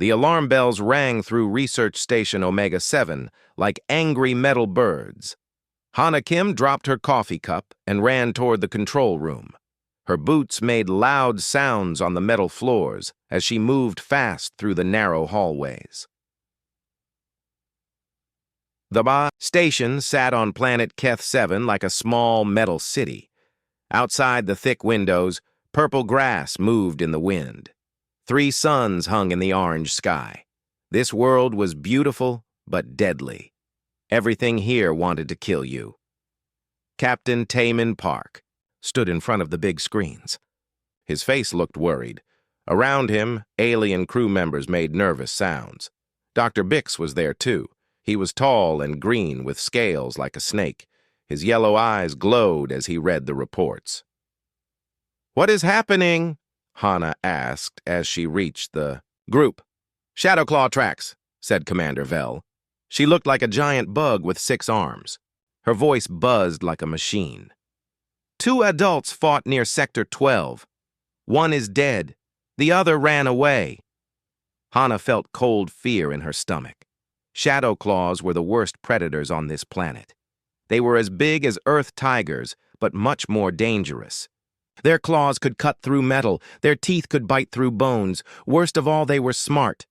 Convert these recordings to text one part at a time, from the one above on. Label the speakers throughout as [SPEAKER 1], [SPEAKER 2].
[SPEAKER 1] The alarm bells rang through Research Station Omega-7 like angry metal birds. Hana Kim dropped her coffee cup and ran toward the control room. Her boots made loud sounds on the metal floors as she moved fast through the narrow hallways. The Ba station sat on planet Keth-7 like a small metal city. Outside the thick windows, purple grass moved in the wind. 3 suns hung in the orange sky. This world was beautiful but deadly. Everything here wanted to kill you. Captain Taman Park stood in front of the big screens. His face looked worried. Around him, alien crew members made nervous sounds. Dr. Bix was there too. He was tall and green with scales like a snake. His yellow eyes glowed as he read the reports. "What is happening?" Hana asked as she reached the group. "Shadowclaw tracks," said Commander Vell. She looked like a giant bug with 6 arms. Her voice buzzed like a machine. 2 adults fought near Sector 12. 1 is dead. The other ran away. Hana felt cold fear in her stomach. Shadowclaws were the worst predators on this planet. They were as big as Earth tigers, but much more dangerous. Their claws could cut through metal. Their teeth could bite through bones. Worst of all, they were smart.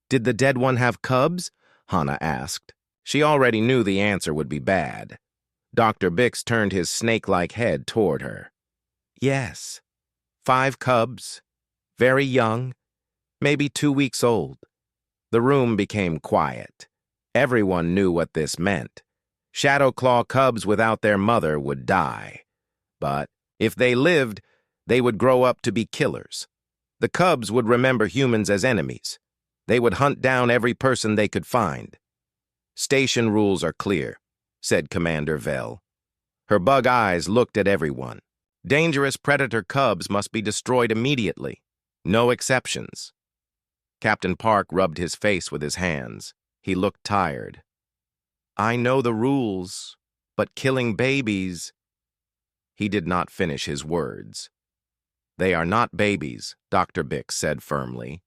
[SPEAKER 1] "Did the dead one have cubs?" Hana asked. She already knew the answer would be bad. Dr. Bix turned his snake-like head toward her. "Yes. 5 cubs. Very young. Maybe 2 weeks old." The room became quiet. Everyone knew what this meant. Shadowclaw cubs without their mother would die. But if they lived, they would grow up to be killers. The cubs would remember humans as enemies. They would hunt down every person they could find. "Station rules are clear," said Commander Vell. Her bug eyes looked at everyone. Dangerous predator cubs must be destroyed immediately. No exceptions. Captain Park rubbed his face with his hands. He looked tired. "I know the rules, but killing babies—" He did not finish his words. "They are not babies," Dr. Bix said firmly.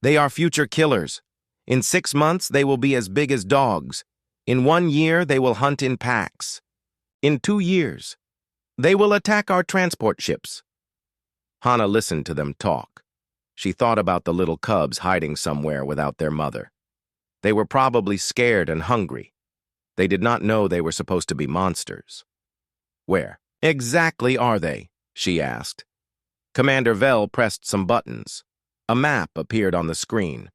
[SPEAKER 1] "They are future killers. In 6 months, they will be as big as dogs. In 1 year, they will hunt in packs. In 2 years, they will attack our transport ships." Hana listened to them talk. She thought about the little cubs hiding somewhere without their mother. They were probably scared and hungry. They did not know they were supposed to be monsters. "Where exactly are they?" she asked. Commander Vell pressed some buttons. A map appeared on the screen.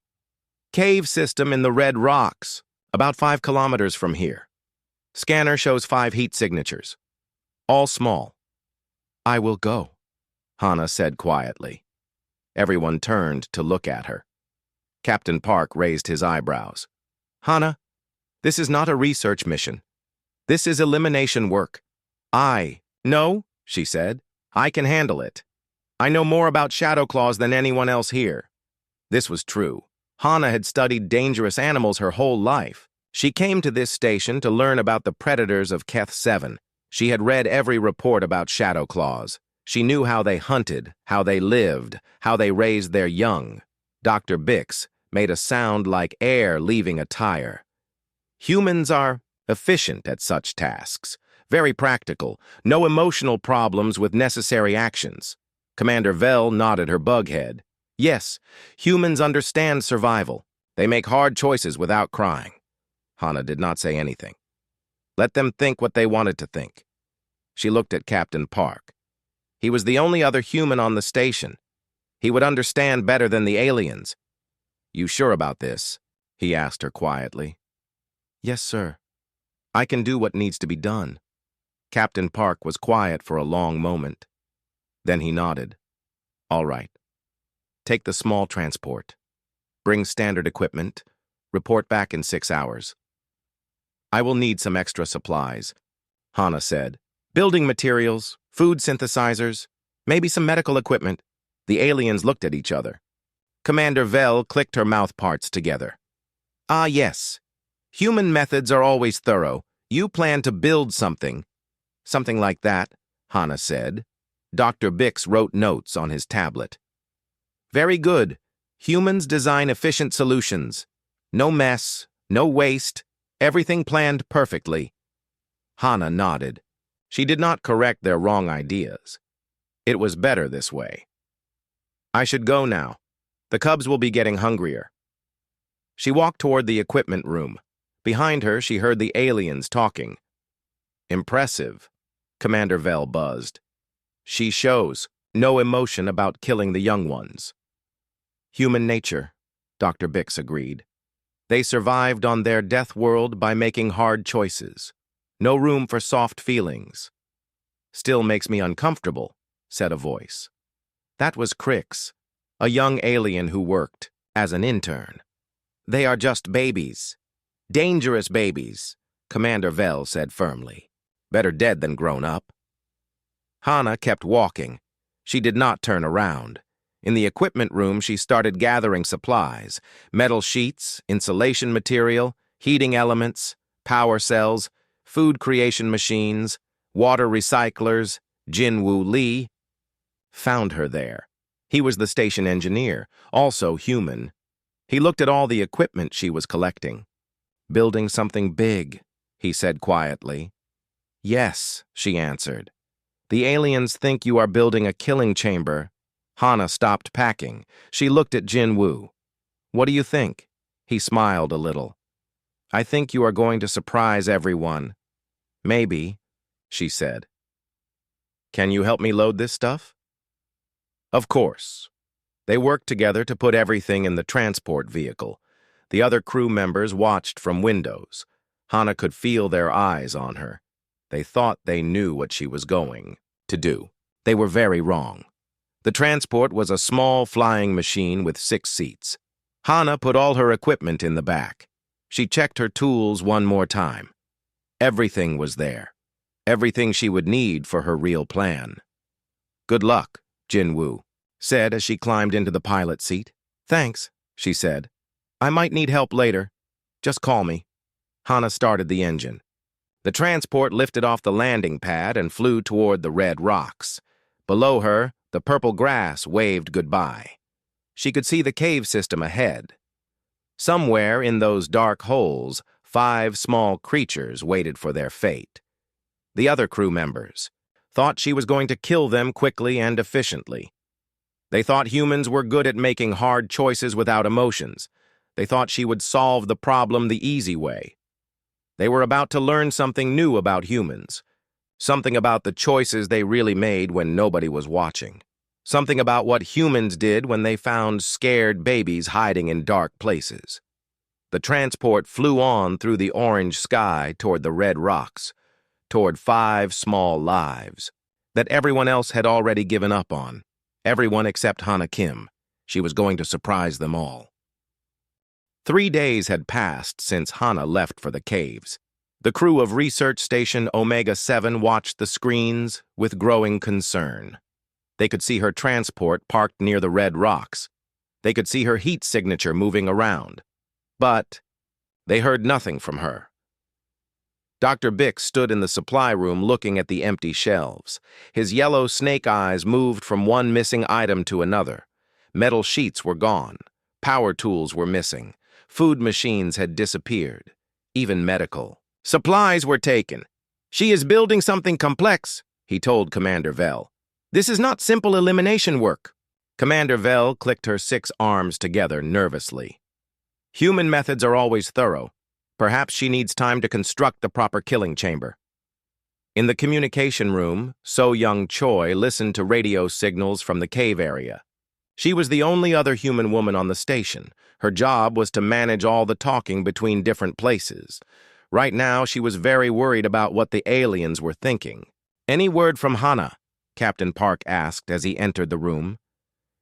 [SPEAKER 1] "Cave system in the red rocks, about 5 kilometers from here. Scanner shows 5 heat signatures. All small." "I will go," Hana said quietly. Everyone turned to look at her. Captain Park raised his eyebrows. "Hana, this is not a research mission. This is elimination work. No," she said. "I can handle it. I know more about Shadowclaws than anyone else here." This was true. Hana had studied dangerous animals her whole life. She came to this station to learn about the predators of Keth-7. She had read every report about Shadowclaws. She knew how they hunted, how they lived, how they raised their young. Dr. Bix made a sound like air leaving a tire. "Humans are efficient at such tasks, very practical, no emotional problems with necessary actions." Commander Vell nodded her bug head. "Yes, humans understand survival. They make hard choices without crying." Hana did not say anything. Let them think what they wanted to think. She looked at Captain Park. He was the only other human on the station. He would understand better than the aliens. "You sure about this?" he asked her quietly. "Yes, sir. I can do what needs to be done." Captain Park was quiet for a long moment. Then he nodded. "All right. Take the small transport. Bring standard equipment. Report back in 6 hours." "I will need some extra supplies," Hana said. "Building materials, food synthesizers, maybe some medical equipment." The aliens looked at each other. Commander Vell clicked her mouth parts together. "Ah, yes. Human methods are always thorough. You plan to build something." "Something like that," Hana said. Dr. Bix wrote notes on his tablet. "Very good. Humans design efficient solutions. No mess, no waste, everything planned perfectly. Hana nodded. She did not correct their wrong ideas. It was better this way. I should go now. The cubs will be getting hungrier. She walked toward the equipment room. Behind her, she heard the aliens talking. Impressive, Commander Vell buzzed. She shows no emotion about killing the young ones. Human nature, Dr. Bix agreed. They survived on their death world by making hard choices. No room for soft feelings. Still makes me uncomfortable, said a voice. That was Crix, a young alien who worked as an intern. They are just babies. Dangerous babies, Commander Vell said firmly. Better dead than grown up. Hana kept walking. She did not turn around. In the equipment room, she started gathering supplies: metal sheets, insulation material, heating elements, power cells, food creation machines, water recyclers. Jinwoo Lee found her there. He was the station engineer, also human. He looked at all the equipment she was collecting. Building something big, he said quietly. Yes, she answered. The aliens think you are building a killing chamber. Hana stopped packing. She looked at Jinwoo. What do you think? He smiled a little. I think you are going to surprise everyone. Maybe, she said. Can you help me load this stuff? Of course. They worked together to put everything in the transport vehicle. The other crew members watched from windows. Hana could feel their eyes on her. They thought they knew what she was going to do. They were very wrong. The transport was a small flying machine with 6 seats. Hana put all her equipment in the back. She checked her tools one more time. Everything was there. Everything she would need for her real plan. Good luck, Jinwoo said as she climbed into the pilot seat. Thanks, she said. I might need help later. Just call me. Hana started the engine. The transport lifted off the landing pad and flew toward the red rocks. Below her, the purple grass waved goodbye. She could see the cave system ahead. Somewhere in those dark holes, 5 small creatures waited for their fate. The other crew members thought she was going to kill them quickly and efficiently. They thought humans were good at making hard choices without emotions. They thought she would solve the problem the easy way. They were about to learn something new about humans. Something about the choices they really made when nobody was watching. Something about what humans did when they found scared babies hiding in dark places. The transport flew on through the orange sky toward the red rocks, toward 5 small lives that everyone else had already given up on. Everyone except Hana Kim. She was going to surprise them all. 3 days had passed since Hana left for the caves. The crew of Research Station Omega-7 watched the screens with growing concern. They could see her transport parked near the red rocks. They could see her heat signature moving around. But they heard nothing from her. Dr. Bix stood in the supply room looking at the empty shelves. His yellow snake eyes moved from one missing item to another. Metal sheets were gone. Power tools were missing. Food machines had disappeared. Even medical supplies were taken. She is building something complex, he told Commander Vell. This is not simple elimination work. Commander Vell clicked her 6 arms together nervously. Human methods are always thorough. Perhaps she needs time to construct the proper killing chamber. In the communication room, So-Young Choi listened to radio signals from the cave area. She was the only other human woman on the station. Her job was to manage all the talking between different places. Right now, she was very worried about what the aliens were thinking. Any word from Hana? Captain Park asked as he entered the room.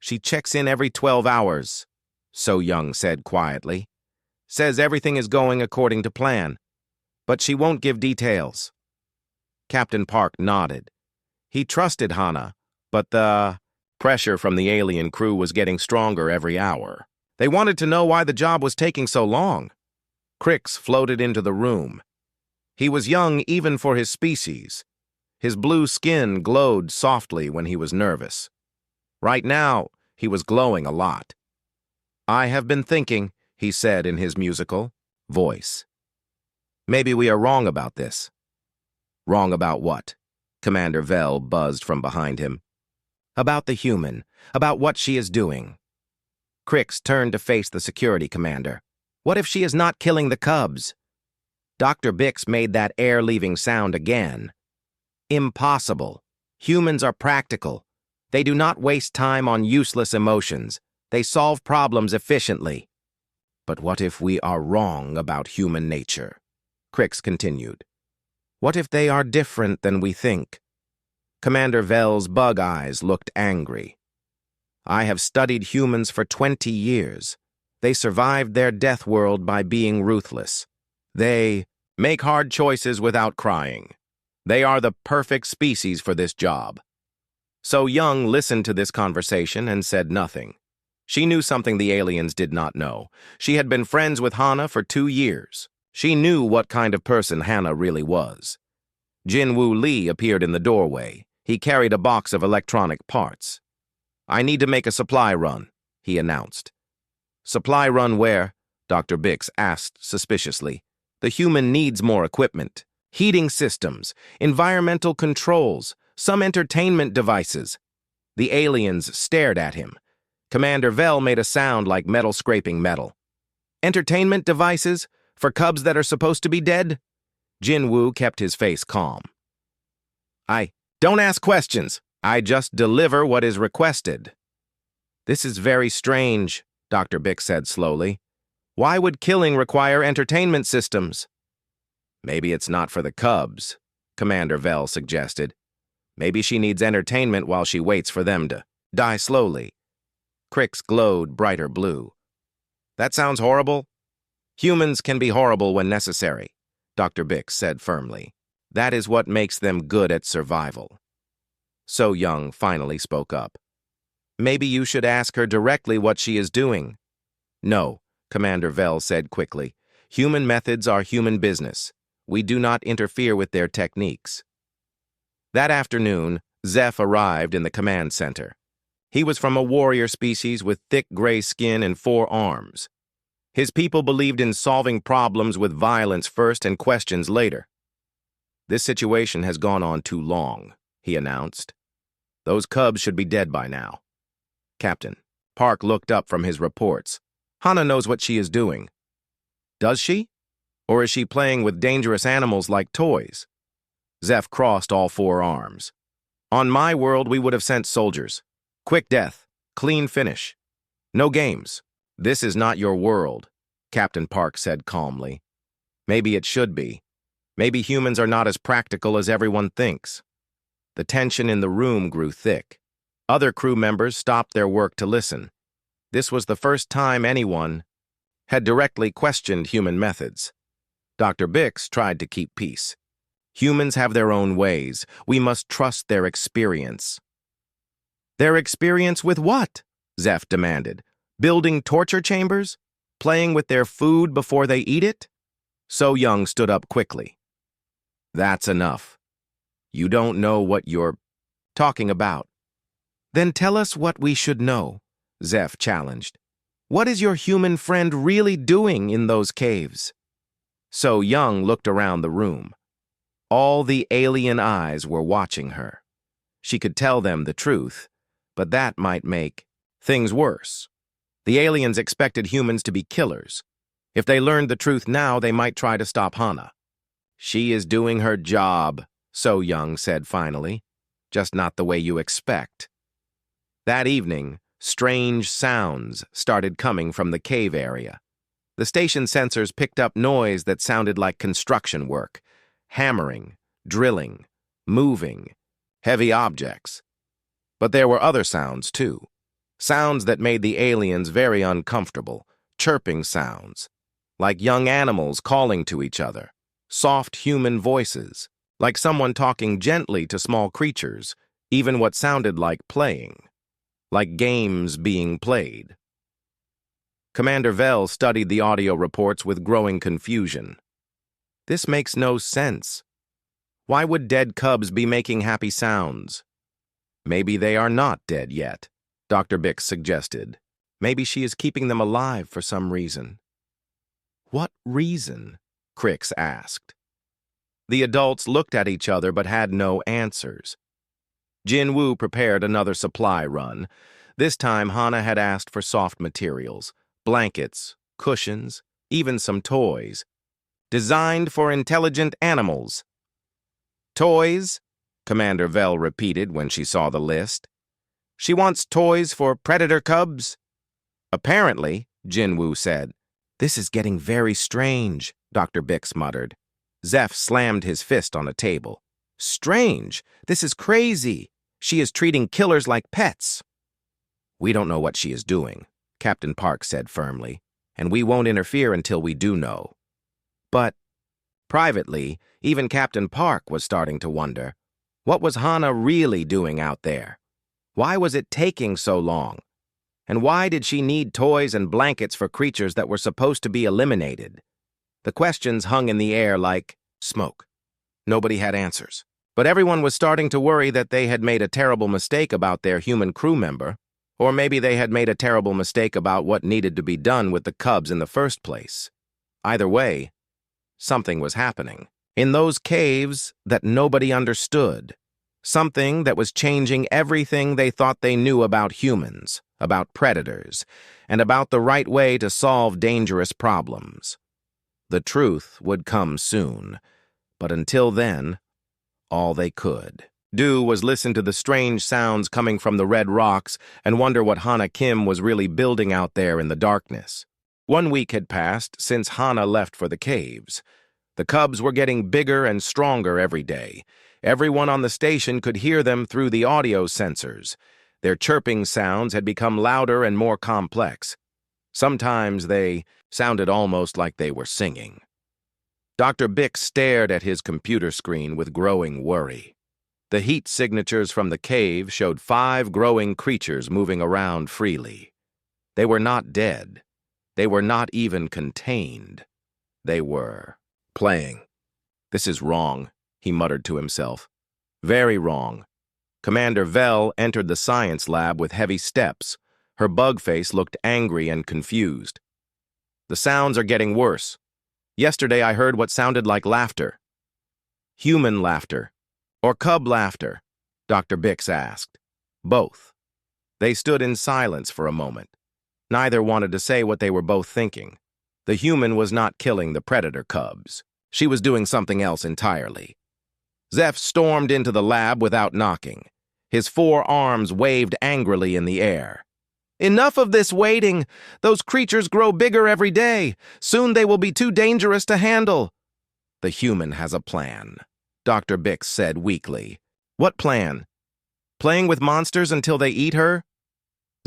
[SPEAKER 1] She checks in every 12 hours, So-Young said quietly. Says everything is going according to plan, but she won't give details. Captain Park nodded. He trusted Hana, but the pressure from the alien crew was getting stronger every hour. They wanted to know why the job was taking so long. Crix floated into the room. He was young even for his species. His blue skin glowed softly when he was nervous. Right now, he was glowing a lot. I have been thinking, he said in his musical voice. Maybe we are wrong about this. Wrong about what? Commander Vell buzzed from behind him. About the human, about what she is doing. Crix turned to face the security commander. What if she is not killing the cubs? Dr. Bix made that air-leaving sound again. Impossible. Humans are practical. They do not waste time on useless emotions. They solve problems efficiently. But what if we are wrong about human nature? Crix continued. What if they are different than we think? Commander Vell's bug eyes looked angry. I have studied humans for 20 years. They survived their death world by being ruthless. They make hard choices without crying. They are the perfect species for this job. So Young listened to this conversation and said nothing. She knew something the aliens did not know. She had been friends with Hana for 2 years. She knew what kind of person Hana really was. Jinwoo Lee appeared in the doorway. He carried a box of electronic parts. I need to make a supply run, he announced. Supply run where? Dr. Bix asked suspiciously. The human needs more equipment. Heating systems, environmental controls, some entertainment devices. The aliens stared at him. Commander Vell made a sound like metal scraping metal. Entertainment devices? For cubs that are supposed to be dead? Jinwoo kept his face calm. I don't ask questions. I just deliver what is requested. This is very strange, Dr. Bix said slowly. Why would killing require entertainment systems? Maybe it's not for the cubs, Commander Vell suggested. Maybe she needs entertainment while she waits for them to die slowly. Crix glowed brighter blue. That sounds horrible. Humans can be horrible when necessary, Dr. Bix said firmly. That is what makes them good at survival. So Young finally spoke up. Maybe you should ask her directly what she is doing. No, Commander Vell said quickly. Human methods are human business. We do not interfere with their techniques. That afternoon, Zeph arrived in the command center. He was from a warrior species with thick gray skin and 4 arms. His people believed in solving problems with violence first and questions later. This situation has gone on too long, he announced. Those cubs should be dead by now. Captain, Park looked up from his reports. Hana knows what she is doing. Does she? Or is she playing with dangerous animals like toys? Zeph crossed all 4 arms. On my world, we would have sent soldiers. Quick death, clean finish. No games. This is not your world, Captain Park said calmly. Maybe it should be. Maybe humans are not as practical as everyone thinks. The tension in the room grew thick. Other crew members stopped their work to listen. This was the first time anyone had directly questioned human methods. Dr. Bix tried to keep peace. Humans have their own ways. We must trust their experience. Their experience with what? Zeph demanded. Building torture chambers? Playing with their food before they eat it? So Young stood up quickly. That's enough. You don't know what you're talking about. Then tell us what we should know, Zeph challenged. What is your human friend really doing in those caves? So Young looked around the room. All the alien eyes were watching her. She could tell them the truth, but that might make things worse. The aliens expected humans to be killers. If they learned the truth now, they might try to stop Hana. She is doing her job, So Young said finally. Just not the way you expect. That evening, strange sounds started coming from the cave area. The station sensors picked up noise that sounded like construction work. Hammering, drilling, moving, heavy objects. But there were other sounds, too. Sounds that made the aliens very uncomfortable. Chirping sounds. Like young animals calling to each other. Soft human voices. Like someone talking gently to small creatures. Even what sounded like playing. Like games being played. Commander Vell studied the audio reports with growing confusion. This makes no sense. Why would dead cubs be making happy sounds? Maybe they are not dead yet, Dr. Bix suggested. Maybe she is keeping them alive for some reason. What reason? Crix asked. The adults looked at each other but had no answers. Jinwoo prepared another supply run. This time, Hana had asked for soft materials, blankets, cushions, even some toys. Designed for intelligent animals. Toys? Commander Vel repeated when she saw the list. She wants toys for predator cubs? Apparently, Jinwoo said. This is getting very strange, Dr. Bix muttered. Zeph slammed his fist on a table. Strange. This is crazy. She is treating killers like pets. We don't know what she is doing, Captain Park said firmly, and we won't interfere until we do know. But, privately, even Captain Park was starting to wonder, what was Hana really doing out there? Why was it taking so long? And why did she need toys and blankets for creatures that were supposed to be eliminated? The questions hung in the air like smoke. Nobody had answers. But everyone was starting to worry that they had made a terrible mistake about their human crew member, or maybe they had made a terrible mistake about what needed to be done with the cubs in the first place. Either way, something was happening. In those caves that nobody understood. Something that was changing everything they thought they knew about humans, about predators, and about the right way to solve dangerous problems. The truth would come soon, but until then, all they could do was listen to the strange sounds coming from the red rocks and wonder what Hana Kim was really building out there in the darkness. 1 week had passed since Hana left for the caves. The cubs were getting bigger and stronger every day. Everyone on the station could hear them through the audio sensors. Their chirping sounds had become louder and more complex. Sometimes they sounded almost like they were singing. Dr. Bix stared at his computer screen with growing worry. The heat signatures from the cave showed 5 growing creatures moving around freely. They were not dead. They were not even contained. They were playing. This is wrong, he muttered to himself. Very wrong. Commander Vel entered the science lab with heavy steps. Her bug face looked angry and confused. The sounds are getting worse. Yesterday I heard what sounded like laughter. Human laughter. Or cub laughter? Dr. Bix asked. Both. They stood in silence for a moment. Neither wanted to say what they were both thinking. The human was not killing the predator cubs. She was doing something else entirely. Zeph stormed into the lab without knocking. His 4 arms waved angrily in the air. Enough of this waiting! Those creatures grow bigger every day. Soon they will be too dangerous to handle. The human has a plan, Dr. Bix said weakly. What plan? Playing with monsters until they eat her?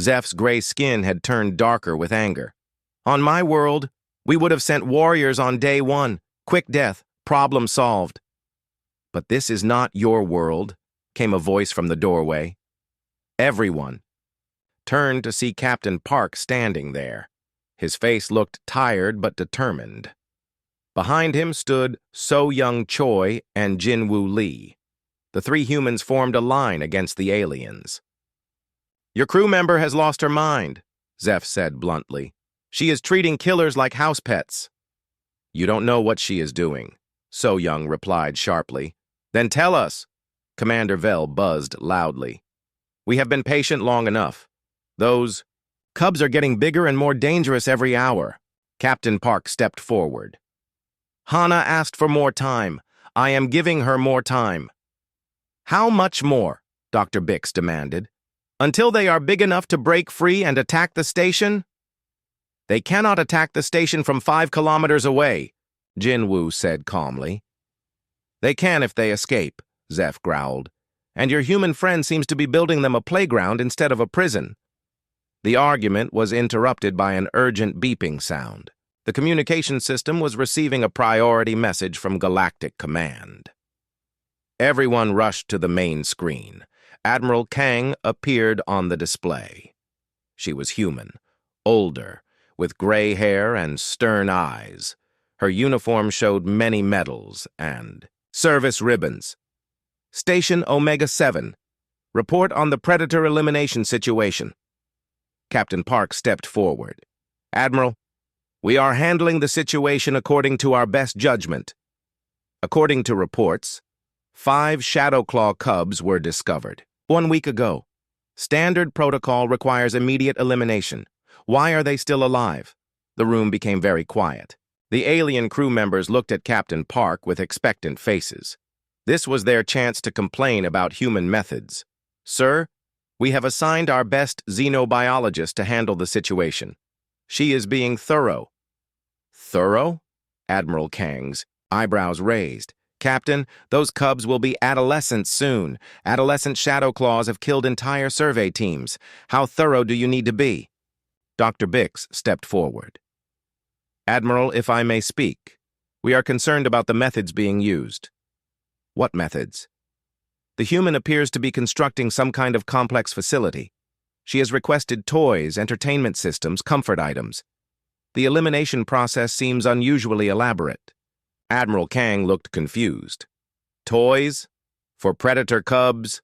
[SPEAKER 1] Zeph's gray skin had turned darker with anger. On my world, we would have sent warriors on day 1. Quick death, problem solved. But this is not your world, came a voice from the doorway. Everyone turned to see Captain Park standing there. His face looked tired but determined. Behind him stood So Young Choi and Jinwoo Lee. The 3 humans formed a line against the aliens. Your crew member has lost her mind, Zeph said bluntly. She is treating killers like house pets. You don't know what she is doing, So Young replied sharply. Then tell us, Commander Vel buzzed loudly. We have been patient long enough. Those cubs are getting bigger and more dangerous every hour. Captain Park stepped forward. Hana asked for more time. I am giving her more time. How much more? Dr. Bix demanded. Until they are big enough to break free and attack the station? They cannot attack the station from 5 kilometers away, Jinwoo said calmly. They can if they escape, Zeph growled. And your human friend seems to be building them a playground instead of a prison. The argument was interrupted by an urgent beeping sound. The communication system was receiving a priority message from Galactic Command. Everyone rushed to the main screen. Admiral Kang appeared on the display. She was human, older, with gray hair and stern eyes. Her uniform showed many medals and service ribbons. Station Omega-7. Report on the Predator elimination situation. Captain Park stepped forward. Admiral, we are handling the situation according to our best judgment. According to reports, 5 Shadowclaw cubs were discovered 1 week ago. Standard protocol requires immediate elimination. Why are they still alive? The room became very quiet. The alien crew members looked at Captain Park with expectant faces. This was their chance to complain about human methods. Sir, we have assigned our best xenobiologist to handle the situation. She is being thorough. Thorough? Admiral Kang's eyebrows raised. Captain, those cubs will be adolescents soon. Adolescent Shadowclaws have killed entire survey teams. How thorough do you need to be? Dr. Bix stepped forward. Admiral, if I may speak, we are concerned about the methods being used. What methods? The human appears to be constructing some kind of complex facility. She has requested toys, entertainment systems, comfort items. The elimination process seems unusually elaborate. Admiral Kang looked confused. Toys? For predator cubs?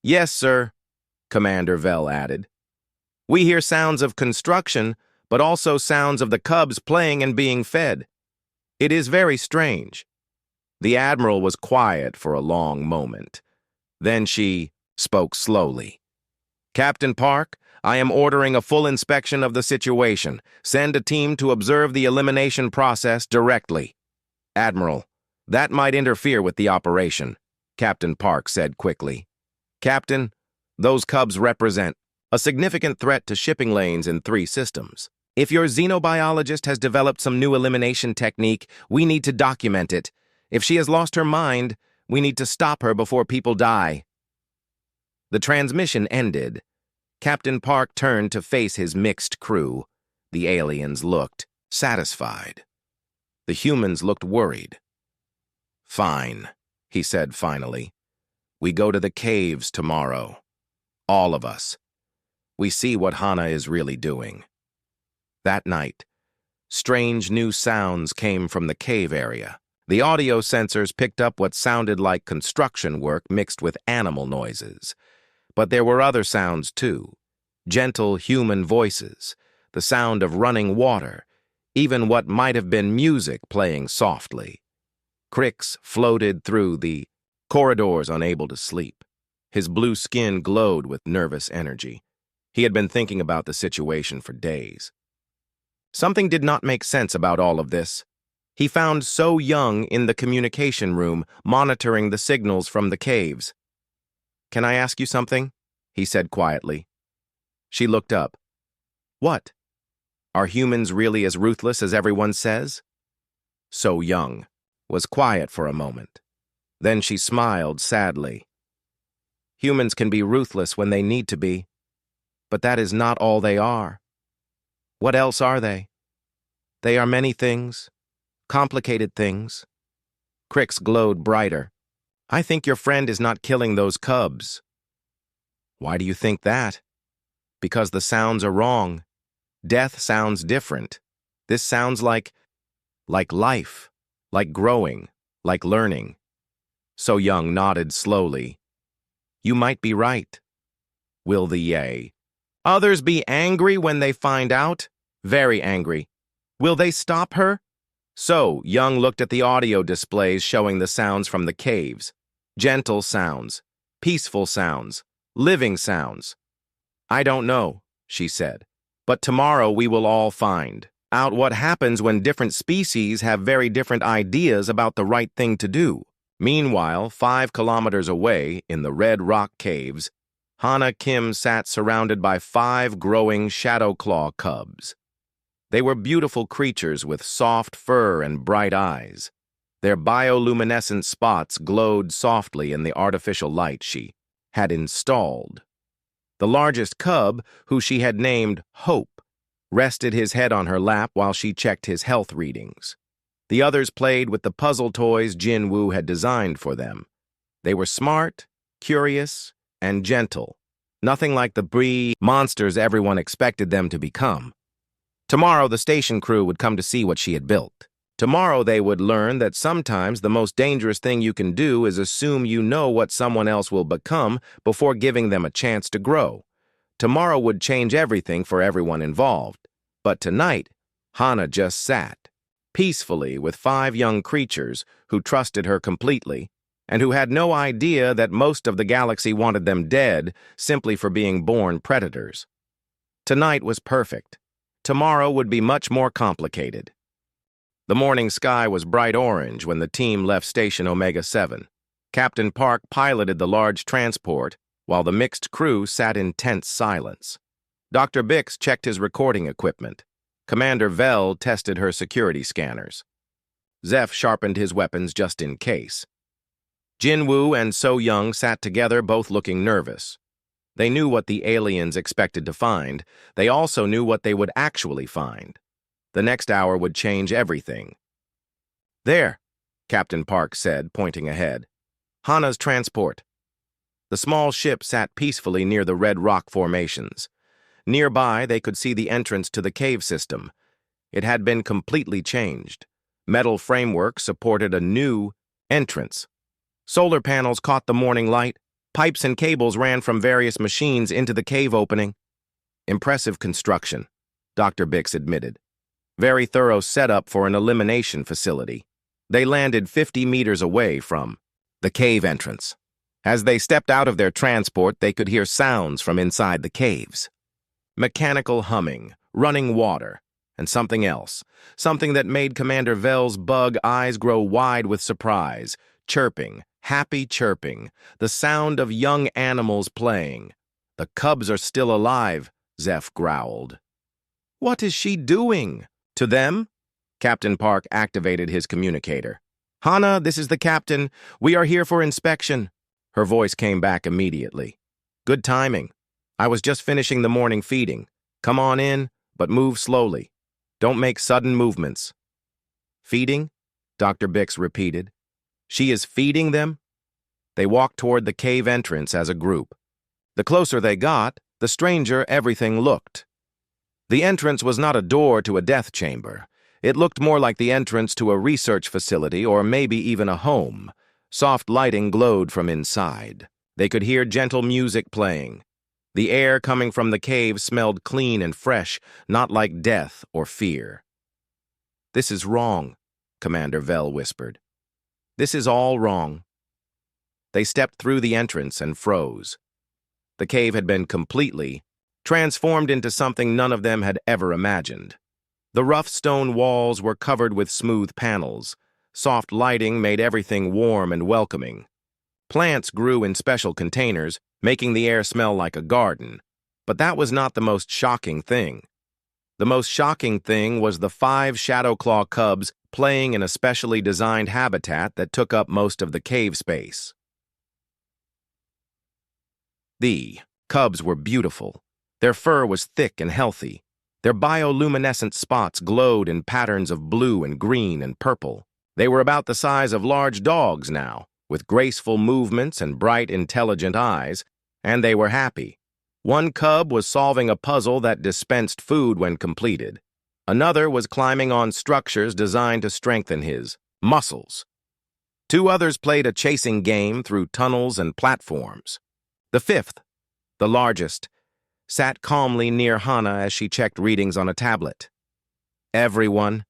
[SPEAKER 1] Yes, sir, Commander Vell added. We hear sounds of construction, but also sounds of the cubs playing and being fed. It is very strange. The Admiral was quiet for a long moment. Then she spoke slowly. Captain Park, I am ordering a full inspection of the situation. Send a team to observe the elimination process directly. Admiral, that might interfere with the operation, Captain Park said quickly. Captain, those cubs represent a significant threat to shipping lanes in 3 systems. If your xenobiologist has developed some new elimination technique, we need to document it. If she has lost her mind, we need to stop her before people die. The transmission ended. Captain Park turned to face his mixed crew. The aliens looked satisfied. The humans looked worried. Fine, he said finally. We go to the caves tomorrow. All of us. We see what Hana is really doing. That night, strange new sounds came from the cave area. The audio sensors picked up what sounded like construction work mixed with animal noises. But there were other sounds too. Gentle human voices, the sound of running water, even what might have been music playing softly. Crix floated through the corridors unable to sleep. His blue skin glowed with nervous energy. He had been thinking about the situation for days. Something did not make sense about all of this. He found So Young in the communication room, monitoring the signals from the caves. Can I ask you something? He said quietly. She looked up. What? Are humans really as ruthless as everyone says? So Young was quiet for a moment. Then she smiled sadly. Humans can be ruthless when they need to be, but that is not all they are. What else are they? They are many things, complicated things. Crix glowed brighter. I think your friend is not killing those cubs. Why do you think that? Because the sounds are wrong. Death sounds different. This sounds like life, like growing, like learning. So Young nodded slowly. You might be right. Will the Yay? Others be angry when they find out? Very angry. Will they stop her? So Young looked at the audio displays showing the sounds from the caves. Gentle sounds, peaceful sounds, living sounds. I don't know, she said. But tomorrow we will all find out what happens when different species have very different ideas about the right thing to do. Meanwhile, 5 kilometers away, in the Red Rock Caves, Hana Kim sat surrounded by 5 growing Shadowclaw cubs. They were beautiful creatures with soft fur and bright eyes. Their bioluminescent spots glowed softly in the artificial light she had installed. The largest cub, who she had named Hope, rested his head on her lap while she checked his health readings. The others played with the puzzle toys Jin Woo had designed for them. They were smart, curious, and gentle, nothing like the brie monsters everyone expected them to become. Tomorrow the station crew would come to see what she had built. Tomorrow they would learn that sometimes the most dangerous thing you can do is assume you know what someone else will become before giving them a chance to grow. Tomorrow would change everything for everyone involved. But tonight, Hana just sat, peacefully with 5 young creatures who trusted her completely and who had no idea that most of the galaxy wanted them dead simply for being born predators. Tonight was perfect. Tomorrow would be much more complicated. The morning sky was bright orange when the team left Station Omega 7. Captain Park piloted the large transport while the mixed crew sat in tense silence. Dr. Bix checked his recording equipment. Commander Vell tested her security scanners. Zeph sharpened his weapons just in case. Jinwoo and So Young sat together, both looking nervous. They knew what the aliens expected to find. They also knew what they would actually find. The next hour would change everything. "There," Captain Park said, pointing ahead. "Hana's transport." The small ship sat peacefully near the red rock formations. Nearby, they could see the entrance to the cave system. It had been completely changed. Metal framework supported a new entrance. Solar panels caught the morning light. Pipes and cables ran from various machines into the cave opening. Impressive construction, Dr. Bix admitted. Very thorough setup for an elimination facility. They landed 50 meters away from the cave entrance. As they stepped out of their transport, they could hear sounds from inside the caves. Mechanical humming, running water, and something else. Something that made Commander Vell's bug eyes grow wide with surprise. Chirping, happy chirping, the sound of young animals playing. "The cubs are still alive," Zeph growled. "What is she doing?" "To them?" Captain Park activated his communicator. "Hana, this is the captain. We are here for inspection." Her voice came back immediately. "Good timing. I was just finishing the morning feeding. Come on in, but move slowly. Don't make sudden movements." "Feeding?" Dr. Bix repeated. "She is feeding them?" They walked toward the cave entrance as a group. The closer they got, the stranger everything looked. The entrance was not a door to a death chamber. It looked more like the entrance to a research facility or maybe even a home. Soft lighting glowed from inside. They could hear gentle music playing. The air coming from the cave smelled clean and fresh, not like death or fear. "This is wrong," Commander Vell whispered. "This is all wrong." They stepped through the entrance and froze. The cave had been completely transformed into something none of them had ever imagined. The rough stone walls were covered with smooth panels. Soft lighting made everything warm and welcoming. Plants grew in special containers, making the air smell like a garden. But that was not the most shocking thing. The most shocking thing was the 5 Shadowclaw cubs playing in a specially designed habitat that took up most of the cave space. The cubs were beautiful. Their fur was thick and healthy. Their bioluminescent spots glowed in patterns of blue and green and purple. They were about the size of large dogs now, with graceful movements and bright, intelligent eyes, and they were happy. One cub was solving a puzzle that dispensed food when completed. Another was climbing on structures designed to strengthen his muscles. 2 others played a chasing game through tunnels and platforms. The 5th, the largest, sat calmly near Hana as she checked readings on a tablet. "Everyone,"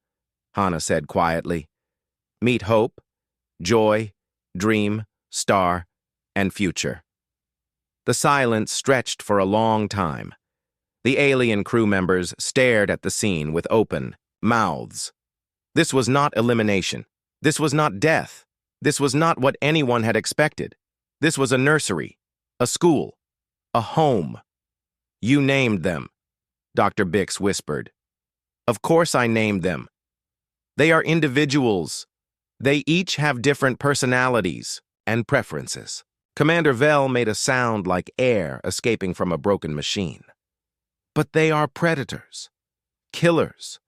[SPEAKER 1] Hana said quietly, "meet hope, joy, dream, star, and future." The silence stretched for a long time. The alien crew members stared at the scene with open mouths. This was not elimination. This was not death. This was not what anyone had expected. This was a nursery, a school, a home. "You named them," Dr. Bix whispered. "Of course I named them. They are individuals. They each have different personalities and preferences." Commander Vell made a sound like air escaping from a broken machine. "But they are predators, killers,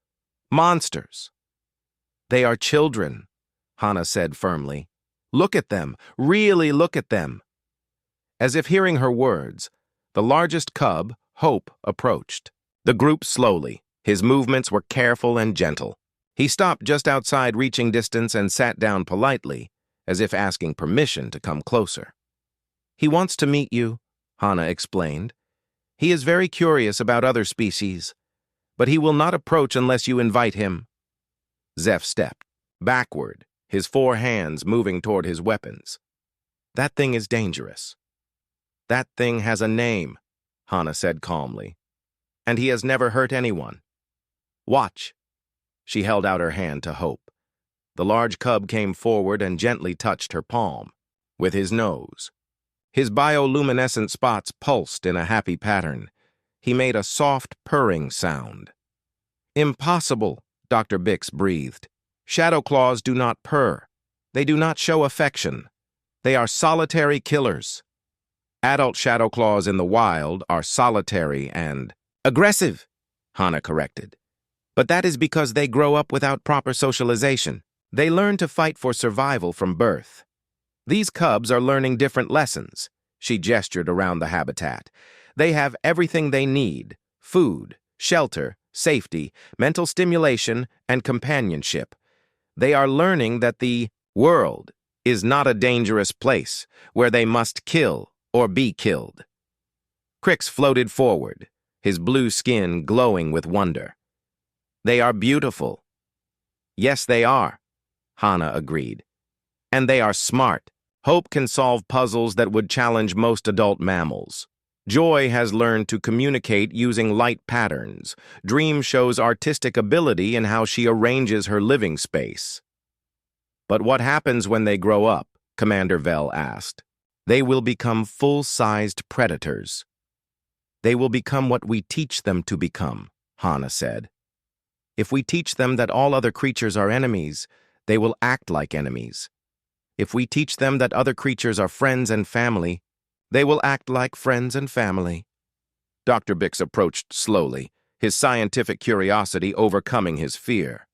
[SPEAKER 1] monsters." "They are children," Hana said firmly. "Look at them, really look at them." As if hearing her words, the largest cub, Hope, approached. The group slowly. His movements were careful and gentle. He stopped just outside reaching distance and sat down politely, as if asking permission to come closer. "He wants to meet you," Hana explained. He is very curious about other species, but he will not approach unless you invite him. Zeph stepped backward, his 4 hands moving toward his weapons. That thing is dangerous. That thing has a name, Hannah said calmly, and he has never hurt anyone. Watch. She held out her hand to Hope. The large cub came forward and gently touched her palm, with his nose. His bioluminescent spots pulsed in a happy pattern. He made a soft purring sound. Impossible, Dr. Bix breathed. Shadow claws do not purr. They do not show affection. They are solitary killers. Adult shadow claws in the wild are solitary and aggressive, Hannah corrected. But that is because they grow up without proper socialization. They learn to fight for survival from birth. These cubs are learning different lessons. She gestured around the habitat. They have everything they need: food, shelter, safety, mental stimulation, and companionship. They are learning that the world is not a dangerous place where they must kill or be killed. Crix floated forward, his blue skin glowing with wonder. They are beautiful. Yes, they are, Hannah agreed. And they are smart. Hope can solve puzzles that would challenge most adult mammals. Joy has learned to communicate using light patterns. Dream shows artistic ability in how she arranges her living space. But what happens when they grow up? Commander Vell asked. They will become full-sized predators. They will become what we teach them to become, Hannah said. If we teach them that all other creatures are enemies, they will act like enemies. If we teach them that other creatures are friends and family, they will act like friends and family. Dr. Bix approached slowly, his scientific curiosity overcoming his fear.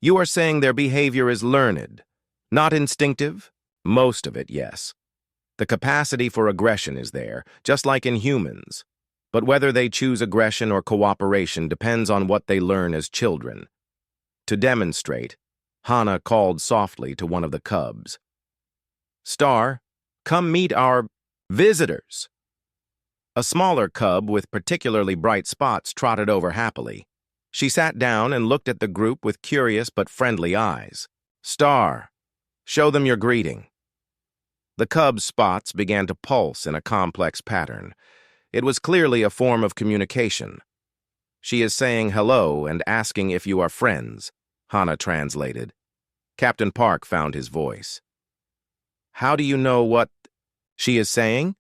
[SPEAKER 1] You are saying their behavior is learned, not instinctive? Most of it, yes. The capacity for aggression is there, just like in humans. But whether they choose aggression or cooperation depends on what they learn as children. To demonstrate, Hannah called softly to one of the cubs. Star, come meet our visitors. A smaller cub with particularly bright spots trotted over happily. She sat down and looked at the group with curious but friendly eyes. Star, show them your greeting. The cub's spots began to pulse in a complex pattern. It was clearly a form of communication. She is saying hello and asking if you are friends, Hannah translated. Captain Park found his voice. How do you know what she is saying?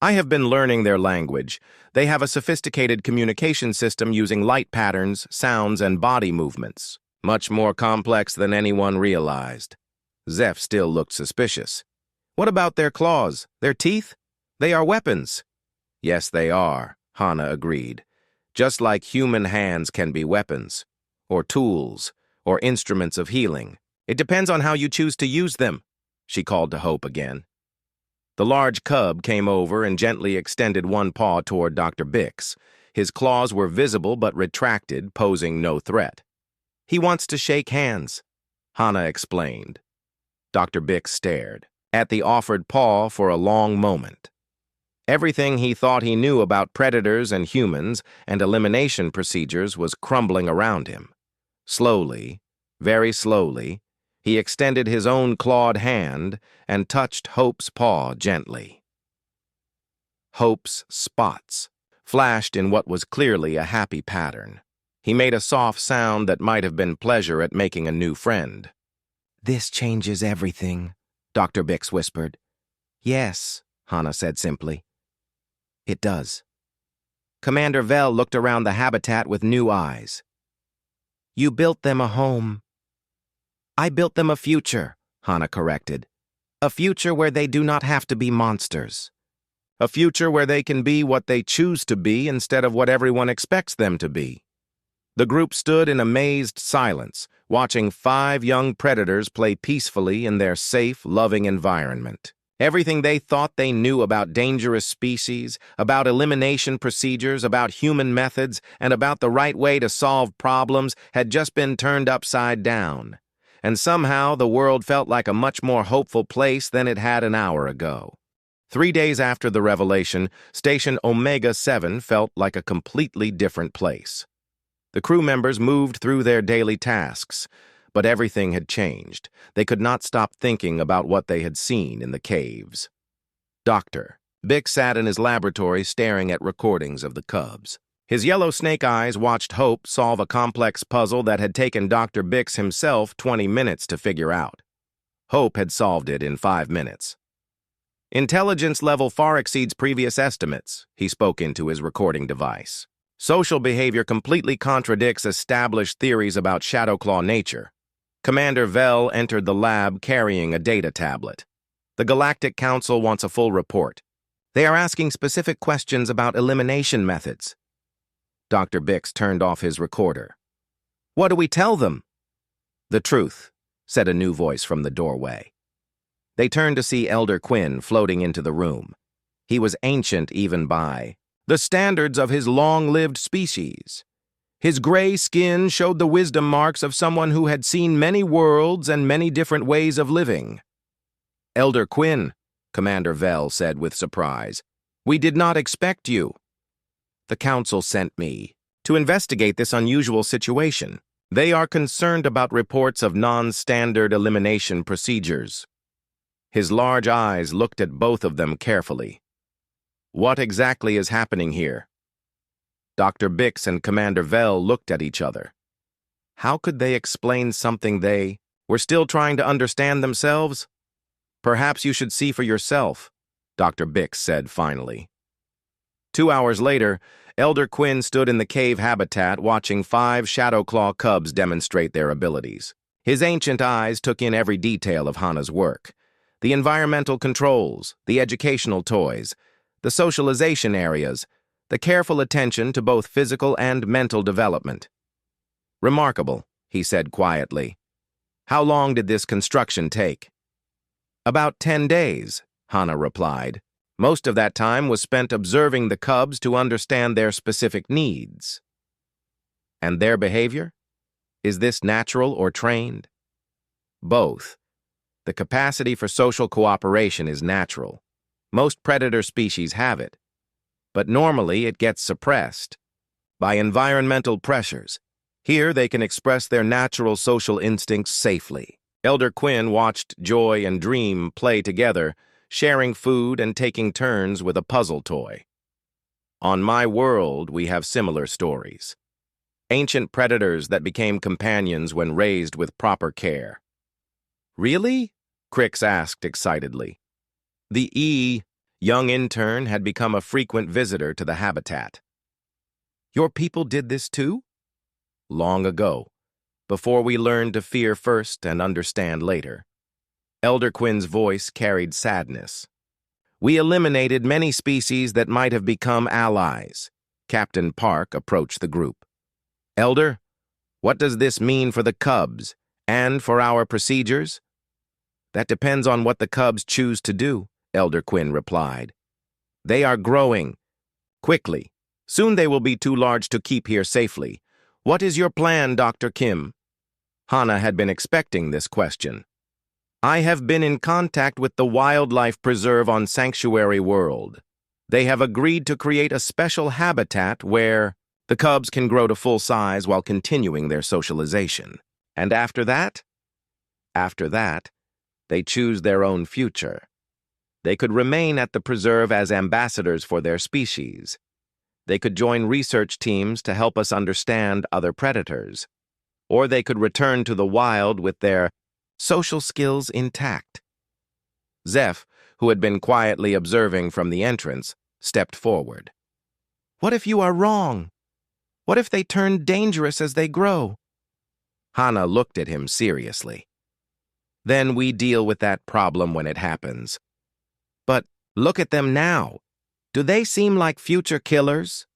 [SPEAKER 1] I have been learning their language. They have a sophisticated communication system using light patterns, sounds, and body movements. Much more complex than anyone realized. Zeph still looked suspicious. What about their claws, their teeth? They are weapons. Yes, they are, Hannah agreed. Just like human hands can be weapons, or tools, or instruments of healing. It depends on how you choose to use them, she called to Hope again. The large cub came over and gently extended one paw toward Dr. Bix. His claws were visible but retracted, posing no threat. He wants to shake hands, Hannah explained. Dr. Bix stared at the offered paw for a long moment. Everything he thought he knew about predators and humans and elimination procedures was crumbling around him. Slowly, very slowly, he extended his own clawed hand and touched Hope's paw gently. Hope's spots flashed in what was clearly a happy pattern. He made a soft sound that might have been pleasure at making a new friend. This changes everything, Dr. Bix whispered. Yes, Hannah said simply. It does. Commander Vell looked around the habitat with new eyes. You built them a home. I built them a future, Hannah corrected. A future where they do not have to be monsters. A future where they can be what they choose to be instead of what everyone expects them to be. The group stood in amazed silence, watching 5 young predators play peacefully in their safe, loving environment. Everything they thought they knew about dangerous species, about elimination procedures, about human methods, and about the right way to solve problems had just been turned upside down. And somehow the world felt like a much more hopeful place than it had an hour ago. 3 days after the revelation, Station Omega-7 felt like a completely different place. The crew members moved through their daily tasks, but everything had changed. They could not stop thinking about what they had seen in the caves. Dr. Bix sat in his laboratory staring at recordings of the cubs. His yellow snake eyes watched Hope solve a complex puzzle that had taken Dr. Bix himself 20 minutes to figure out. Hope had solved it in 5 minutes. Intelligence level far exceeds previous estimates, he spoke into his recording device. Social behavior completely contradicts established theories about Shadowclaw nature. Commander Vell entered the lab carrying a data tablet. The Galactic Council wants a full report. They are asking specific questions about elimination methods. Dr. Bix turned off his recorder. What do we tell them? The truth, said a new voice from the doorway. They turned to see Elder Quinn floating into the room. He was ancient even by the standards of his long-lived species. His gray skin showed the wisdom marks of someone who had seen many worlds and many different ways of living. Elder Quinn, Commander Vell said with surprise, we did not expect you. The Council sent me to investigate this unusual situation. They are concerned about reports of non-standard elimination procedures. His large eyes looked at both of them carefully. What exactly is happening here? Dr. Bix and Commander Vell looked at each other. How could they explain something they were still trying to understand themselves? Perhaps you should see for yourself, Dr. Bix said finally. 2 hours later, Elder Quinn stood in the cave habitat watching 5 Shadowclaw cubs demonstrate their abilities. His ancient eyes took in every detail of Hana's work. The environmental controls, the educational toys, the socialization areas, the careful attention to both physical and mental development. Remarkable, he said quietly. How long did this construction take? About 10 days, Hana replied. Most of that time was spent observing the cubs to understand their specific needs. And their behavior? Is this natural or trained? Both. The capacity for social cooperation is natural. Most predator species have it. But normally it gets suppressed by environmental pressures. Here they can express their natural social instincts safely. Elder Quinn watched Joy and Dream play together, sharing food and taking turns with a puzzle toy. On my world, we have similar stories. Ancient predators that became companions when raised with proper care. Really? Crix asked excitedly. The young intern had become a frequent visitor to the habitat. Your people did this too? Long ago, before we learned to fear first and understand later. Elder Quinn's voice carried sadness. We eliminated many species that might have become allies. Captain Park approached the group. Elder, what does this mean for the cubs and for our procedures? That depends on what the cubs choose to do, Elder Quinn replied. They are growing. Quickly. Soon they will be too large to keep here safely. What is your plan, Dr. Kim? Hana had been expecting this question. I have been in contact with the wildlife preserve on Sanctuary World. They have agreed to create a special habitat where the cubs can grow to full size while continuing their socialization. And after that? After that, they choose their own future. They could remain at the preserve as ambassadors for their species. They could join research teams to help us understand other predators. Or they could return to the wild with their social skills intact. Zeph, who had been quietly observing from the entrance, stepped forward. What if you are wrong? What if they turn dangerous as they grow? Hana looked at him seriously. Then we deal with that problem when it happens. But look at them now. Do they seem like future killers?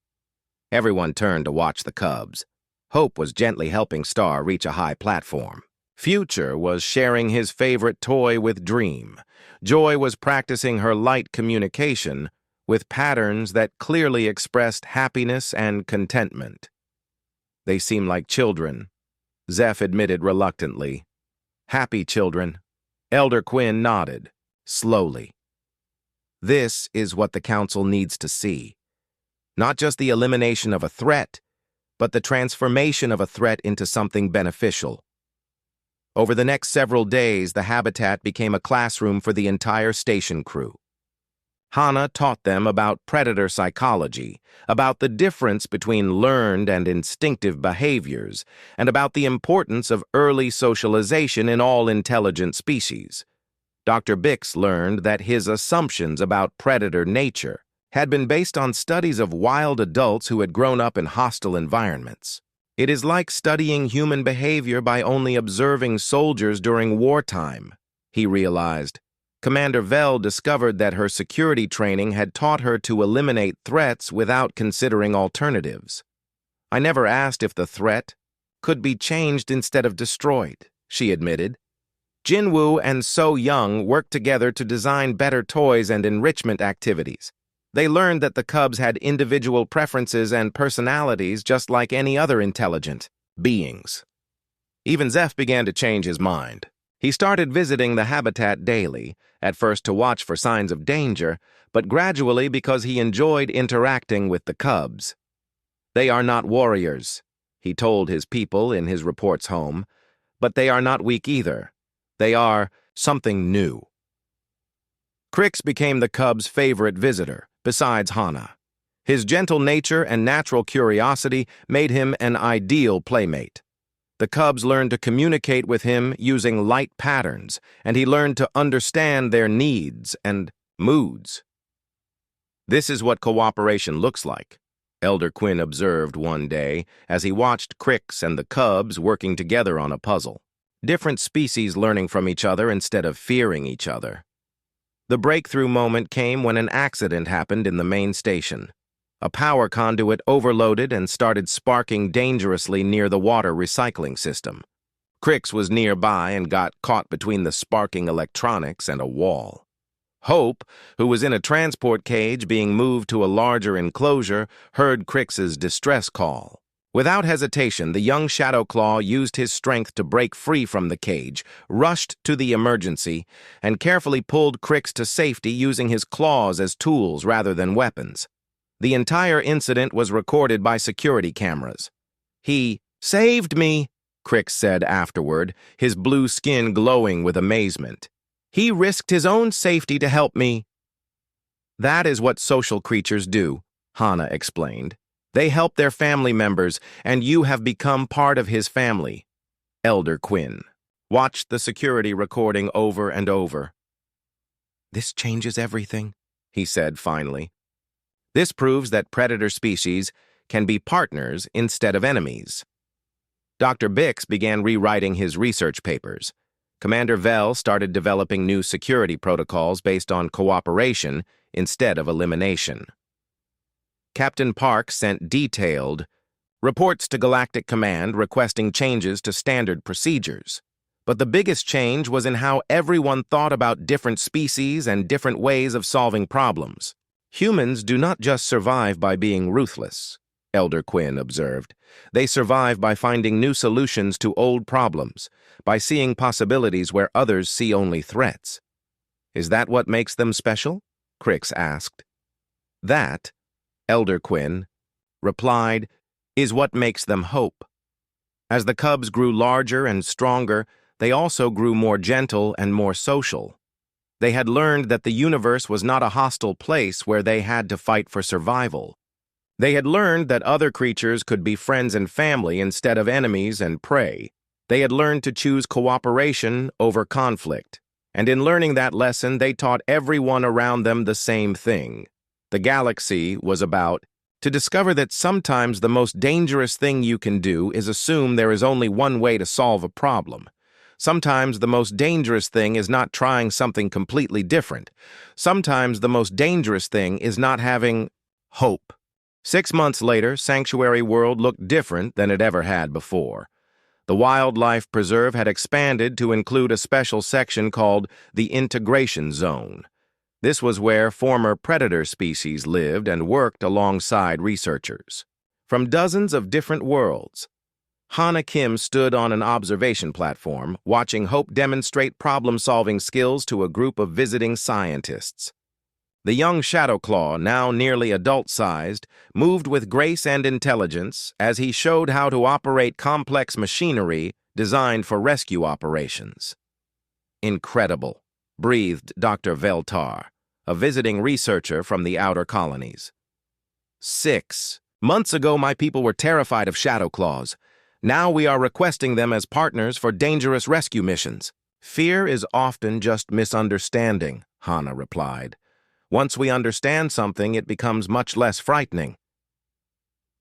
[SPEAKER 1] Everyone turned to watch the cubs. Hope was gently helping Star reach a high platform. Future was sharing his favorite toy with Dream. Joy was practicing her light communication with patterns that clearly expressed happiness and contentment. They seem like children, Zeph admitted reluctantly. Happy children. Elder Quinn nodded, slowly. This is what the Council needs to see. Not just the elimination of a threat, but the transformation of a threat into something beneficial. Over the next several days, the habitat became a classroom for the entire station crew. Hannah taught them about predator psychology, about the difference between learned and instinctive behaviors, and about the importance of early socialization in all intelligent species. Dr. Bix learned that his assumptions about predator nature had been based on studies of wild adults who had grown up in hostile environments. It is like studying human behavior by only observing soldiers during wartime, he realized. Commander Vell discovered that her security training had taught her to eliminate threats without considering alternatives. I never asked if the threat could be changed instead of destroyed, she admitted. Jinwoo and So Young worked together to design better toys and enrichment activities. They learned that the cubs had individual preferences and personalities just like any other intelligent beings. Even Zeph began to change his mind. He started visiting the habitat daily, at first to watch for signs of danger, but gradually because he enjoyed interacting with the cubs. They are not warriors, he told his people in his reports home, but they are not weak either. They are something new. Crix became the cubs' favorite visitor, besides Hannah. His gentle nature and natural curiosity made him an ideal playmate. The cubs learned to communicate with him using light patterns, and he learned to understand their needs and moods. This is what cooperation looks like, Elder Quinn observed one day as he watched Crix and the cubs working together on a puzzle. Different species learning from each other instead of fearing each other. The breakthrough moment came when an accident happened in the main station. A power conduit overloaded and started sparking dangerously near the water recycling system. Crix was nearby and got caught between the sparking electronics and a wall. Hope, who was in a transport cage being moved to a larger enclosure, heard Crix's distress call. Without hesitation, the young Shadowclaw used his strength to break free from the cage, rushed to the emergency, and carefully pulled Crix to safety using his claws as tools rather than weapons. The entire incident was recorded by security cameras. He saved me, Crix said afterward, his blue skin glowing with amazement. He risked his own safety to help me. That is what social creatures do, Hannah explained. They help their family members, and you have become part of his family. Elder Quinn watched the security recording over and over. This changes everything, he said finally. This proves that predator species can be partners instead of enemies. Dr. Bix began rewriting his research papers. Commander Vell started developing new security protocols based on cooperation instead of elimination. Captain Park sent detailed reports to Galactic Command requesting changes to standard procedures. But the biggest change was in how everyone thought about different species and different ways of solving problems. Humans do not just survive by being ruthless, Elder Quinn observed. They survive by finding new solutions to old problems, by seeing possibilities where others see only threats. Is that what makes them special? Crix asked. That, Elder Quinn replied, is what makes them hope. As the cubs grew larger and stronger, they also grew more gentle and more social. They had learned that the universe was not a hostile place where they had to fight for survival. They had learned that other creatures could be friends and family instead of enemies and prey. They had learned to choose cooperation over conflict. And in learning that lesson, they taught everyone around them the same thing. The galaxy was about to discover that sometimes the most dangerous thing you can do is assume there is only one way to solve a problem. Sometimes the most dangerous thing is not trying something completely different. Sometimes the most dangerous thing is not having hope. 6 months later, Sanctuary World looked different than it ever had before. The Wildlife Preserve had expanded to include a special section called the Integration Zone. This was where former predator species lived and worked alongside researchers. From dozens of different worlds, Hannah Kim stood on an observation platform, watching Hope demonstrate problem-solving skills to a group of visiting scientists. The young Shadowclaw, now nearly adult-sized, moved with grace and intelligence as he showed how to operate complex machinery designed for rescue operations. Incredible, breathed Dr. Veltar, a visiting researcher from the outer colonies. 6 months ago, my people were terrified of Shadowclaws. Now we are requesting them as partners for dangerous rescue missions. Fear is often just misunderstanding, Hana replied. Once we understand something, it becomes much less frightening.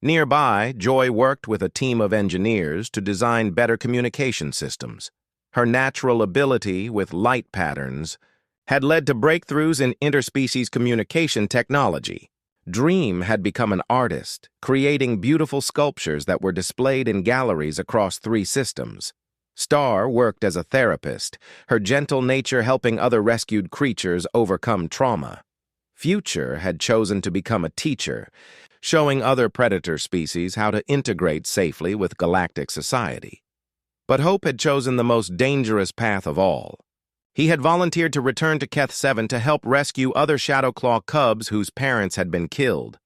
[SPEAKER 1] Nearby, Joy worked with a team of engineers to design better communication systems. Her natural ability with light patterns had led to breakthroughs in interspecies communication technology. Dream had become an artist, creating beautiful sculptures that were displayed in galleries across 3 systems. Star worked as a therapist, her gentle nature helping other rescued creatures overcome trauma. Future had chosen to become a teacher, showing other predator species how to integrate safely with galactic society. But Hope had chosen the most dangerous path of all. He had volunteered to return to Keth 7 to help rescue other Shadowclaw cubs whose parents had been killed.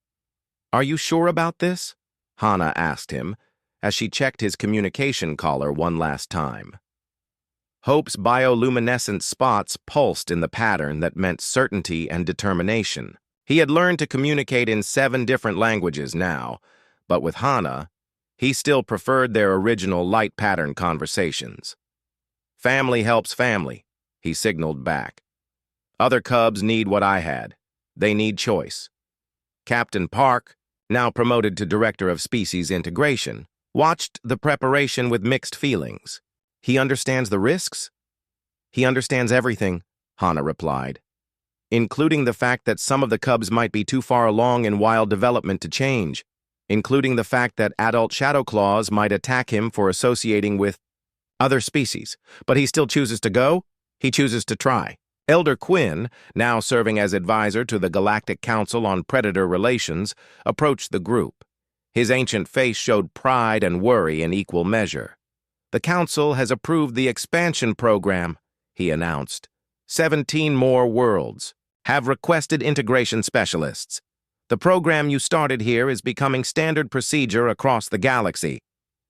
[SPEAKER 1] "Are you sure about this?" Hana asked him, as she checked his communication collar one last time. Hope's bioluminescent spots pulsed in the pattern that meant certainty and determination. He had learned to communicate in 7 different languages now, but with Hana, he still preferred their original light pattern conversations. "Family helps family," he signaled back. "Other cubs need what I had. They need choice." Captain Park, now promoted to Director of Species Integration, watched the preparation with mixed feelings. "He understands the risks?" "He understands everything," Hana replied, "including the fact that some of the cubs might be too far along in wild development to change, including the fact that adult Shadowclaws might attack him for associating with other species. But he still chooses to go. He chooses to try." Elder Quinn, now serving as advisor to the Galactic Council on Predator Relations, approached the group. His ancient face showed pride and worry in equal measure. "The Council has approved the expansion program," he announced. 17 more worlds have requested integration specialists. The program you started here is becoming standard procedure across the galaxy.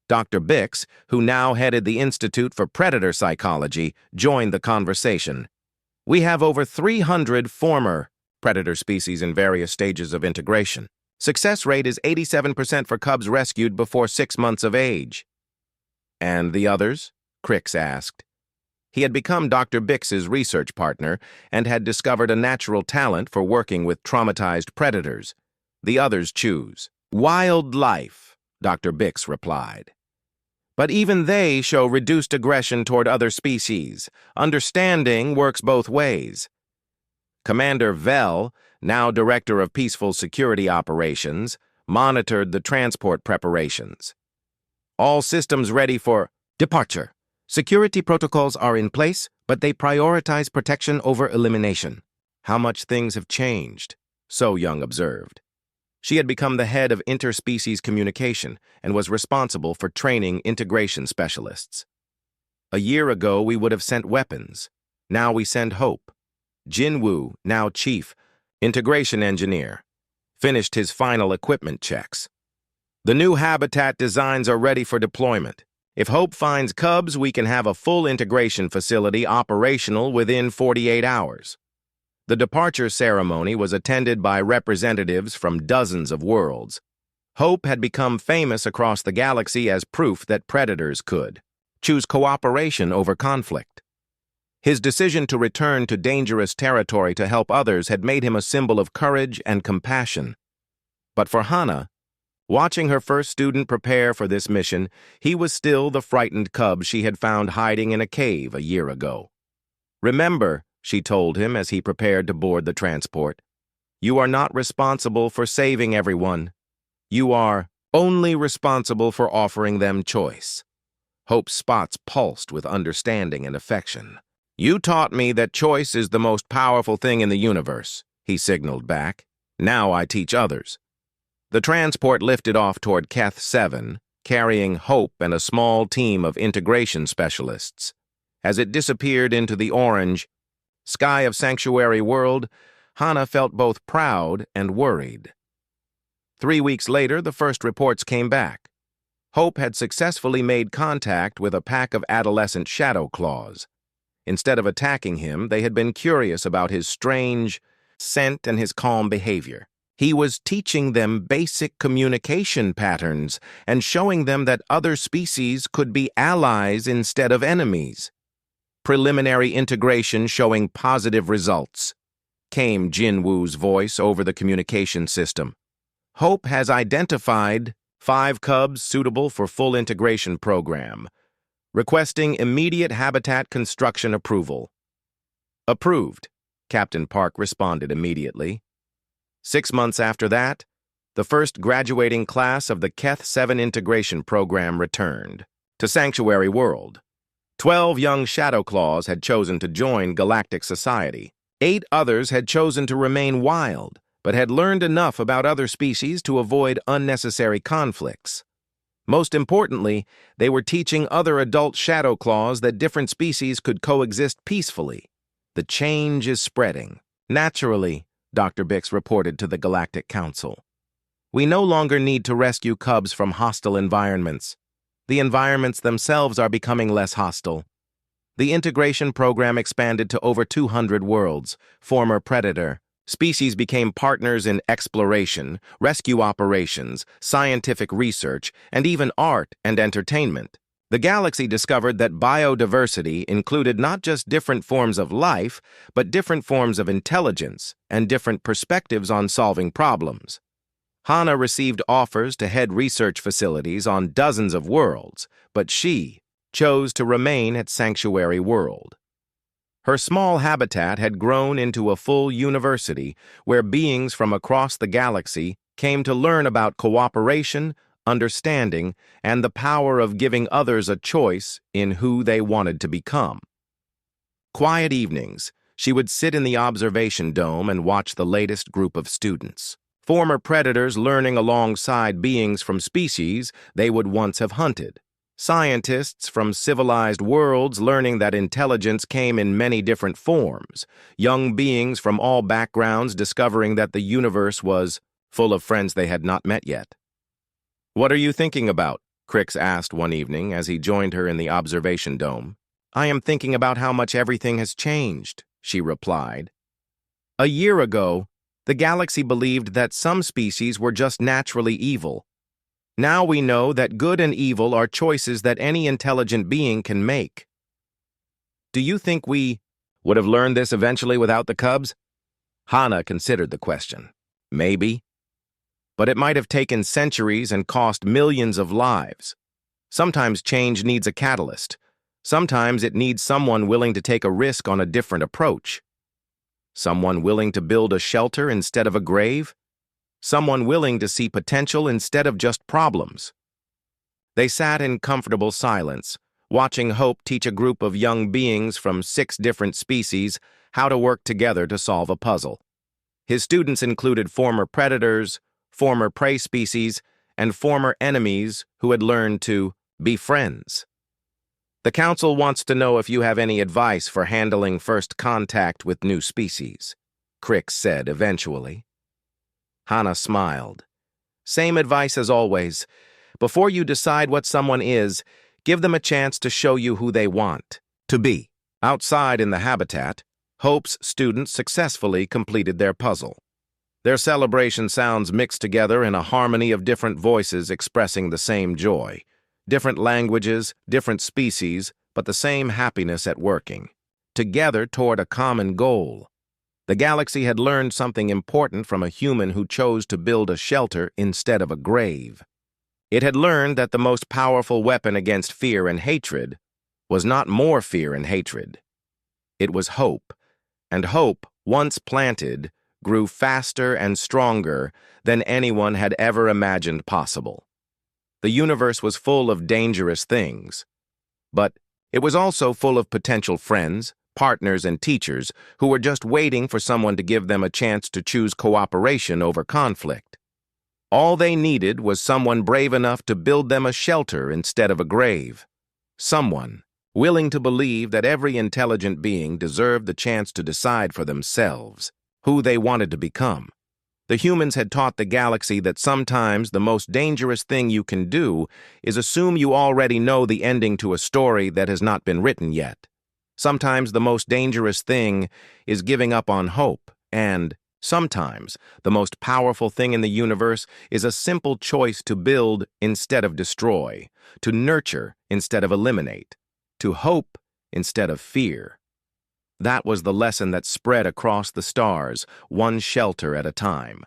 [SPEAKER 1] Dr. Bix, who now headed the Institute for Predator Psychology, joined the conversation. "We have over 300 former predator species in various stages of integration. Success rate is 87% for cubs rescued before 6 months of age." "And the others?" Crix asked. He had become Dr. Bix's research partner and had discovered a natural talent for working with traumatized predators. "The others choose wildlife," Dr. Bix replied. "But even they show reduced aggression toward other species. Understanding works both ways." Commander Vel, now Director of Peaceful Security Operations, monitored the transport preparations. "All systems ready for departure. Security protocols are in place, but they prioritize protection over elimination." How much things have changed, So Young observed. She had become the head of interspecies communication and was responsible for training integration specialists. "A year ago, we would have sent weapons. Now we send hope." Jinwoo, now chief integration engineer, finished his final equipment checks. "The new habitat designs are ready for deployment. If Hope finds cubs, we can have a full integration facility operational within 48 hours. The departure ceremony was attended by representatives from dozens of worlds. Hope had become famous across the galaxy as proof that predators could choose cooperation over conflict. His decision to return to dangerous territory to help others had made him a symbol of courage and compassion. But for Hana, watching her first student prepare for this mission, he was still the frightened cub she had found hiding in a cave a year ago. "Remember," she told him as he prepared to board the transport, "you are not responsible for saving everyone. You are only responsible for offering them choice." Hope's spots pulsed with understanding and affection. "You taught me that choice is the most powerful thing in the universe," he signaled back. "Now I teach others." The transport lifted off toward Keth 7, carrying Hope and a small team of integration specialists. As it disappeared into the orange sky of Sanctuary World, Hannah felt both proud and worried. 3 weeks later, the first reports came back. Hope had successfully made contact with a pack of adolescent shadow claws. Instead of attacking him, they had been curious about his strange scent and his calm behavior. He was teaching them basic communication patterns and showing them that other species could be allies instead of enemies. Preliminary integration showing positive results, came Jinwoo's voice over the communication system. Hope has identified 5 cubs suitable for full integration program, requesting immediate habitat construction approval. Approved, Captain Park responded immediately. 6 months after that, the first graduating class of the Keth-7 integration program returned to Sanctuary World. 12 young Shadow Claws had chosen to join Galactic Society. 8 others had chosen to remain wild, but had learned enough about other species to avoid unnecessary conflicts. Most importantly, they were teaching other adult Shadow Claws that different species could coexist peacefully. The change is spreading. Naturally, Dr. Bix reported to the Galactic Council. We no longer need to rescue cubs from hostile environments. The environments themselves are becoming less hostile. The integration program expanded to over 200 worlds, former predator. Species became partners in exploration, rescue operations, scientific research, and even art and entertainment. The galaxy discovered that biodiversity included not just different forms of life, but different forms of intelligence and different perspectives on solving problems. Hannah received offers to head research facilities on dozens of worlds, but she chose to remain at Sanctuary World. Her small habitat had grown into a full university where beings from across the galaxy came to learn about cooperation, understanding, and the power of giving others a choice in who they wanted to become. Quiet evenings, she would sit in the observation dome and watch the latest group of students. Former predators learning alongside beings from species they would once have hunted. Scientists from civilized worlds learning that intelligence came in many different forms. Young beings from all backgrounds discovering that the universe was full of friends they had not met yet. "What are you thinking about?" Crix asked one evening as he joined her in the observation dome. "I am thinking about how much everything has changed," she replied. "A year ago, the galaxy believed that some species were just naturally evil. Now we know that good and evil are choices that any intelligent being can make. Do you think we would have learned this eventually without the cubs?" Hannah considered the question. Maybe. But it might have taken centuries and cost millions of lives. Sometimes change needs a catalyst. Sometimes it needs someone willing to take a risk on a different approach. Someone willing to build a shelter instead of a grave. Someone willing to see potential instead of just problems. They sat in comfortable silence, watching Hope teach a group of young beings from 6 different species how to work together to solve a puzzle. His students included former predators, former prey species, and former enemies who had learned to be friends. "The Council wants to know if you have any advice for handling first contact with new species," Crix said eventually. Hannah smiled. "Same advice as always. Before you decide what someone is, give them a chance to show you who they want to be." Outside in the habitat, Hope's students successfully completed their puzzle. Their celebration sounds mixed together in a harmony of different voices expressing the same joy. Different languages, different species, but the same happiness at working. Together toward a common goal. The galaxy had learned something important from a human who chose to build a shelter instead of a grave. It had learned that the most powerful weapon against fear and hatred was not more fear and hatred. It was hope, and hope, once planted, grew faster and stronger than anyone had ever imagined possible. The universe was full of dangerous things, but it was also full of potential friends, partners, and teachers who were just waiting for someone to give them a chance to choose cooperation over conflict. All they needed was someone brave enough to build them a shelter instead of a grave. Someone willing to believe that every intelligent being deserved the chance to decide for themselves. who they wanted to become. The humans had taught the galaxy that sometimes the most dangerous thing you can do is assume you already know the ending to a story that has not been written yet. Sometimes the most dangerous thing is giving up on hope, and sometimes the most powerful thing in the universe is a simple choice to build instead of destroy, to nurture instead of eliminate, to hope instead of fear. That was the lesson that spread across the stars, one shelter at a time.